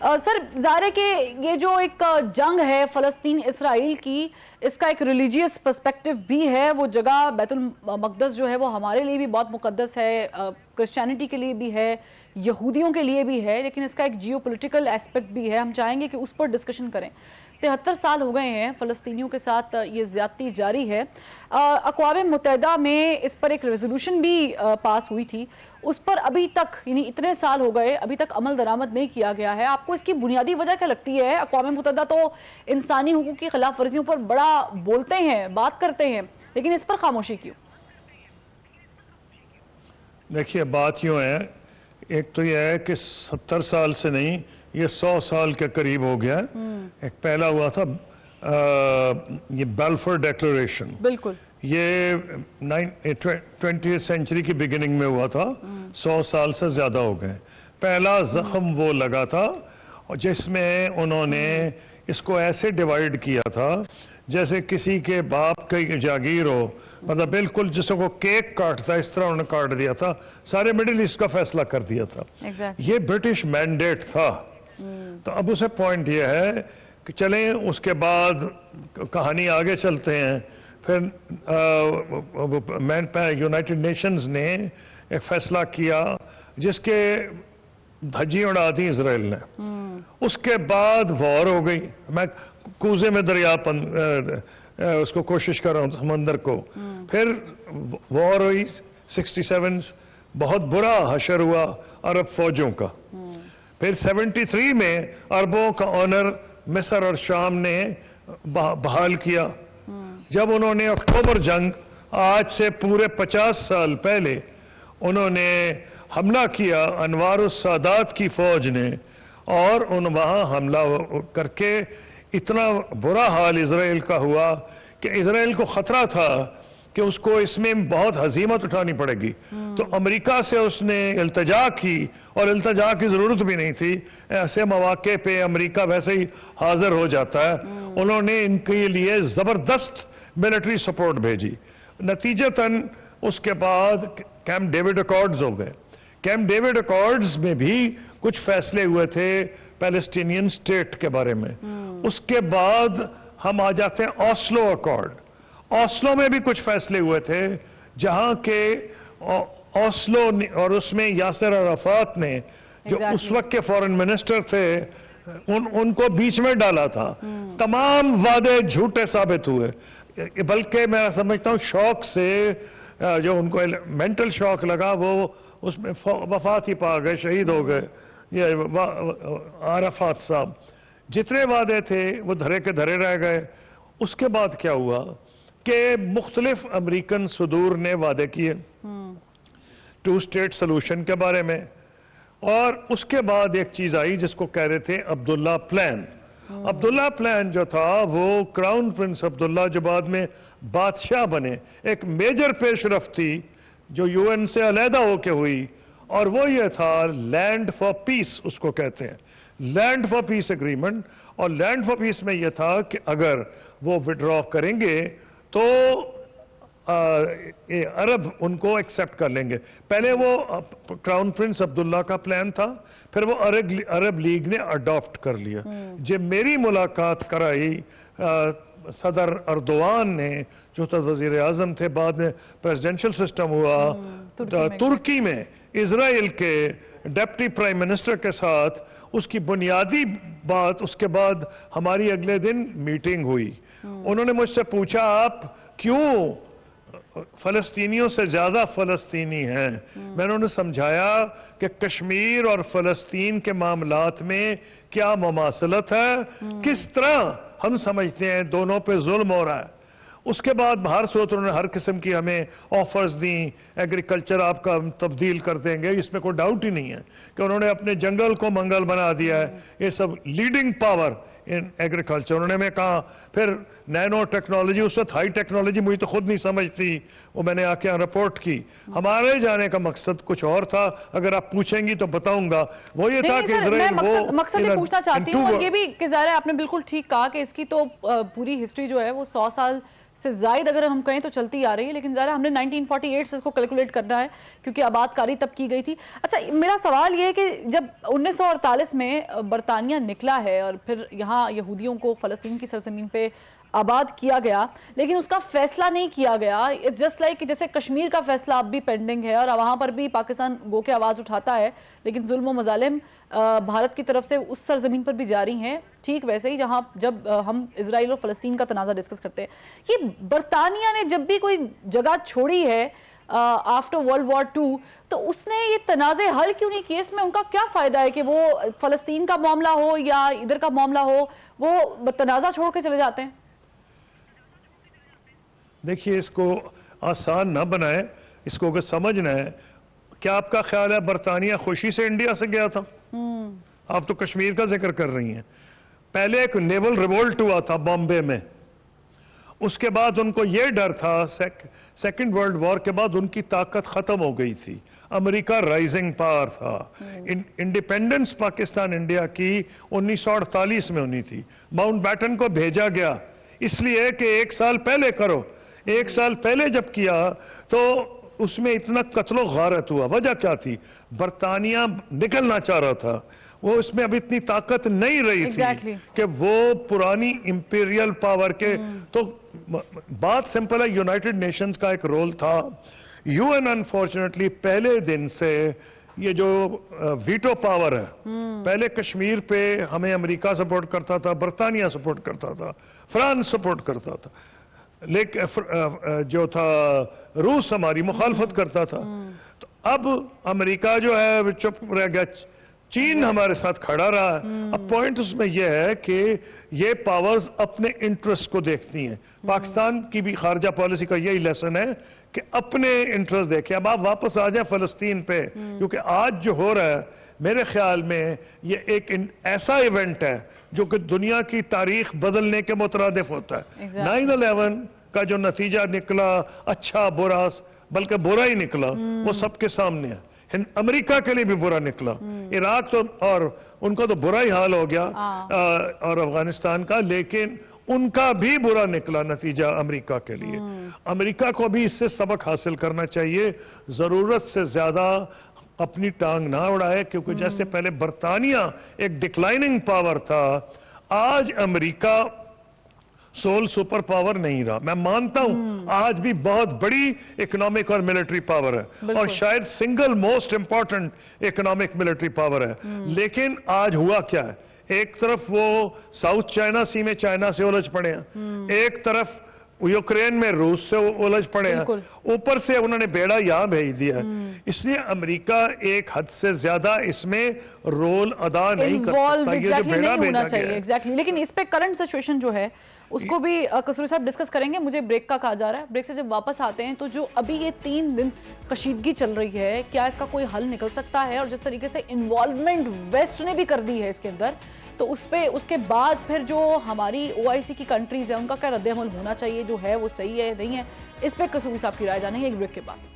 سر ظاہر ہے کہ یہ جو ایک جنگ ہے فلسطین اسرائیل کی، اس کا ایک ریلیجیس پرسپیکٹو بھی ہے. وہ جگہ بیت المقدس جو ہے وہ ہمارے لیے بھی بہت مقدس ہے، کرسچینٹی کے لیے بھی ہے، یہودیوں کے لیے بھی ہے، لیکن اس کا ایک جیو پولیٹیکل ایسپیکٹ بھی ہے. ہم چاہیں گے کہ اس پر ڈسکشن کریں. 73 سال ہو گئے ہیں فلسطینیوں کے ساتھ یہ زیادتی جاری ہے. اقوام متحدہ میں اس پر ایک ریزولوشن بھی پاس ہوئی تھی، اس پر ابھی تک یعنی اتنے سال ہو گئے ابھی تک عمل درآمد نہیں کیا گیا ہے. آپ کو اس کی بنیادی وجہ کیا لگتی ہے؟ اقوام متحدہ تو انسانی حقوق کی خلاف ورزیوں پر بڑا بولتے ہیں، بات کرتے ہیں، لیکن اس پر خاموشی کیوں؟ دیکھیے بات یوں ہے، ایک تو یہ ہے کہ 70 سال سے نہیں، یہ 100 سال کے قریب ہو گیا. ایک پہلا ہوا تھا یہ بیلفور ڈیکلریشن، بالکل یہ 20th سینچری کی بگننگ میں ہوا تھا. 100 سال سے زیادہ ہو گئے. پہلا زخم وہ لگا تھا جس میں انہوں نے اس کو ایسے ڈیوائیڈ کیا تھا جیسے کسی کے باپ کی جاگیر ہو، مطلب بالکل جسے کو کیک کاٹتا ہے اس طرح انہوں نے کاٹ دیا تھا. سارے مڈل ایسٹ کا فیصلہ کر دیا تھا. یہ برٹش مینڈیٹ تھا. تو اب اسے پوائنٹ یہ ہے کہ چلیں اس کے بعد کہانی آگے چلتے ہیں. پھر یونائٹڈ نیشنز نے ایک فیصلہ کیا جس کے دھجی اڑا دی اسرائیل نے. اس کے بعد وار ہو گئی. میں کوزے میں دریا اس کو کوشش کر رہا ہوں سمندر کو. پھر وار ہوئی 67، بہت برا حشر ہوا عرب فوجوں کا. پھر 73 میں عربوں کا آنر مصر اور شام نے بحال کیا. جب انہوں نے اکتوبر جنگ آج سے پورے 50 سال پہلے انہوں نے حملہ کیا انوار السادات کی فوج نے، اور وہاں حملہ کر کے اتنا برا حال اسرائیل کا ہوا کہ اسرائیل کو خطرہ تھا کہ اس کو اس میں بہت ہزیمت اٹھانی پڑے گی. تو امریکہ سے اس نے التجا کی، اور التجا کی ضرورت بھی نہیں تھی. ایسے مواقع پہ امریکہ ویسے ہی حاضر ہو جاتا ہے. انہوں نے ان کے لیے زبردست ملٹری سپورٹ بھیجی. نتیجتاً اس کے بعد کیمپ ڈیوڈ اکارڈز ہو گئے. کیمپ ڈیوڈ اکارڈز میں بھی کچھ فیصلے ہوئے تھے پیلسٹینین سٹیٹ کے بارے میں. اس کے بعد ہم آ جاتے ہیں اوسلو اکارڈ. اوسلو میں بھی کچھ فیصلے ہوئے تھے جہاں کے اوسلو اور اس میں یاسر عرفات نے جو اس وقت کے فورن منسٹر تھے ان کو بیچ میں ڈالا تھا. تمام وعدے جھوٹے ثابت ہوئے. بلکہ میں سمجھتا ہوں شوق سے جو ان کو مینٹل شوق لگا وہ اس میں وفات ہی پا گئے، شہید ہو گئے. یہ عرفات صاحب جتنے وعدے تھے وہ دھرے کے دھرے رہ گئے. اس کے بعد کیا ہوا کہ مختلف امریکن صدور نے وعدے کیے 2 اسٹیٹ سلوشن کے بارے میں. اور اس کے بعد ایک چیز آئی جس کو کہہ رہے تھے عبداللہ پلان. عبداللہ پلان جو تھا وہ کراؤن پرنس عبداللہ جو بعد میں بادشاہ بنے، ایک میجر پیش رفت تھی جو یو این سے علیحدہ ہو کے ہوئی. اور وہ یہ تھا لینڈ فار پیس اس کو کہتے ہیں، لینڈ فار پیس اگریمنٹ. اور لینڈ فار پیس میں یہ تھا کہ اگر وہ وڈرا کریں گے تو عرب ان کو ایکسپٹ کر لیں گے. پہلے وہ کراؤن پرنس عبداللہ کا پلان تھا، پھر وہ عرب لیگ نے اڈاپٹ کر لیا. جب میری ملاقات کرائی صدر اردوان نے جو وزیر اعظم تھے، بعد میں پریزیڈنشل سسٹم ہوا ترکی میں اسرائیل کے ڈپٹی پرائم منسٹر کے ساتھ، اس کی بنیادی بات اس کے بعد ہماری اگلے دن میٹنگ ہوئی. انہوں نے مجھ سے پوچھا آپ کیوں فلسطینیوں سے زیادہ فلسطینی ہیں؟ میں نے انہیں سمجھایا کہ کشمیر اور فلسطین کے معاملات میں کیا مماثلت ہے، کس طرح ہم سمجھتے ہیں دونوں پہ ظلم ہو رہا ہے. اس کے بعد باہر سے انہوں نے ہر قسم کی ہمیں آفرز دیں، ایگریکلچر آپ کا تبدیل کر دیں گے. اس میں کوئی ڈاؤٹ ہی نہیں ہے کہ انہوں نے اپنے جنگل کو منگل بنا دیا ہے. یہ سب لیڈنگ پاور ان ایگریکلچر. انہوں نے میں کہا پھر نینو ٹیکنالوجی، اس وقت ہائی ٹیکنالوجی مجھے تو خود نہیں سمجھتی، وہ میں نے آ کے رپورٹ کی. ہمارے جانے کا مقصد کچھ اور تھا، اگر آپ پوچھیں گی تو بتاؤں گا. وہ یہ تھا کہ اسرائیل مقصد یہ پوچھنا چاہتی ہوں، اور یہ بھی کہ ظاہر ہے آپ نے بالکل ٹھیک کہا کہ اس کی تو پوری ہسٹری جو ہے وہ 100 سال سے زائد اگر ہم کہیں تو چلتی آ رہی ہے، لیکن ظاہر ہم نے 1948 سے اس کو کیلکولیٹ کرنا ہے کیونکہ آباد کاری تب کی گئی تھی۔ اچھا میرا سوال یہ ہے کہ جب 1948 میں برطانیہ نکلا ہے اور پھر یہاں یہودیوں کو فلسطین کی سرزمین پہ آباد کیا گیا، لیکن اس کا فیصلہ نہیں کیا گیا، اٹس جسٹ لائک جیسے کشمیر کا فیصلہ اب بھی پینڈنگ ہے اور وہاں پر بھی پاکستان گو کے آواز اٹھاتا ہے، لیکن ظلم و مظالم بھارت کی طرف سے اس سرزمین پر بھی جاری ہیں، ٹھیک ویسے ہی جہاں جب ہم اسرائیل اور فلسطین کا تنازع ڈسکس کرتے ہیں۔ یہ برطانیہ نے جب بھی کوئی جگہ چھوڑی ہے آفٹر ورلڈ وار 2 تو اس نے یہ تنازع حل کیوں نہیں کیے؟ اس میں ان کا کیا فائدہ ہے کہ وہ فلسطین کا معاملہ ہو یا ادھر کا معاملہ ہو، وہ تنازع چھوڑ کے چلے جاتے ہیں؟ دیکھیے اس کو آسان نہ بنائے، اس کو اگر سمجھنا ہے، کیا آپ کا خیال ہے برطانیہ خوشی سے انڈیا سے گیا تھا؟ آپ تو کشمیر کا ذکر کر رہی ہیں۔ پہلے ایک نیول ریوولٹ ہوا تھا بامبے میں، اس کے بعد ان کو یہ ڈر تھا سیکنڈ ورلڈ وار کے بعد ان کی طاقت ختم ہو گئی تھی، امریکہ رائزنگ پاور تھا۔ انڈیپینڈنس پاکستان انڈیا کی 1948 میں ہونی تھی، ماؤنٹ بیٹن کو بھیجا گیا اس لیے کہ 1 سال پہلے کرو۔ 1 سال پہلے جب کیا تو اس میں اتنا قتل و غارت ہوا، وجہ کیا تھی؟ برطانیہ نکلنا چاہ رہا تھا، وہ اس میں اب اتنی طاقت نہیں رہی تھی کہ وہ پرانی امپیریل پاور کے، تو بات سمپل ہے، یونائٹڈ نیشنز کا ایک رول تھا۔ یو این انفارچونیٹلی پہلے دن سے یہ جو ویٹو پاور ہے، پہلے کشمیر پہ ہمیں امریکہ سپورٹ کرتا تھا، برطانیہ سپورٹ کرتا تھا، فرانس سپورٹ کرتا تھا، لیکن جو تھا روس ہماری مخالفت کرتا تھا۔ تو اب امریکہ جو ہے وہ چپ رہ گیا، چین ہمارے ساتھ کھڑا رہا ہے۔ اب پوائنٹ اس میں یہ ہے کہ یہ پاورز اپنے انٹرسٹ کو دیکھتی ہیں۔ پاکستان کی بھی خارجہ پالیسی کا یہی لیسن ہے کہ اپنے انٹرسٹ دیکھیں۔ اب آپ واپس آ جائیں فلسطین پہ، کیونکہ آج جو ہو رہا ہے میرے خیال میں یہ ایک ایسا ایونٹ ہے جو کہ دنیا کی تاریخ بدلنے کے مترادف ہوتا ہے۔ 9/11 کا جو نتیجہ نکلا، اچھا برا، بلکہ برا ہی نکلا، وہ سب کے سامنے ہے۔ امریکہ کے لیے بھی برا نکلا، عراق تو اور ان کا تو برا ہی حال ہو گیا، اور افغانستان کا، لیکن ان کا بھی برا نکلا نتیجہ امریکہ کے لیے۔ امریکہ کو بھی اس سے سبق حاصل کرنا چاہیے، ضرورت سے زیادہ اپنی ٹانگ نہ اڑائے، کیونکہ جیسے پہلے برطانیہ ایک ڈکلائننگ پاور تھا، آج امریکہ سول سپر پاور نہیں رہا۔ میں مانتا ہوں آج بھی بہت بڑی اکنامک اور ملٹری پاور ہے، اور شاید single most important economic military power ہے، لیکن آج ہوا کیا ہے؟ ایک طرف وہ ساؤتھ چائنا سی میں چائنا سے الجھ پڑے ہیں، ایک طرف یوکرین میں روس سے الجھ پڑے ہیں، اوپر سے انہوں نے بیڑا یہاں بھیج دیا ہے۔ اس لیے امریکہ ایک حد سے زیادہ اس میں رول ادا نہیں کر سکتا، یہ جو بیڑا بھیجا گیا ہے۔ لیکن اس پہ کرنٹ سچویشن جو ہے اس کو بھی قصوری صاحب ڈسکس کریں گے۔ مجھے بریک کا کہا جا رہا ہے، بریک سے جب واپس آتے ہیں تو جو ابھی یہ 3 دن کشیدگی چل رہی ہے، کیا اس کا کوئی حل نکل سکتا ہے؟ اور جس طریقے سے انوالومنٹ ویسٹ نے بھی کر دی ہے اس کے اندر، تو اس پہ اس کے بعد پھر جو ہماری OIC کی کنٹریز ہیں ان کا کیا رد عمل ہونا چاہیے، جو ہے وہ صحیح ہے نہیں ہے، اس پہ قصوری صاحب کی رائے جانیں گے ایک بریک کے بعد۔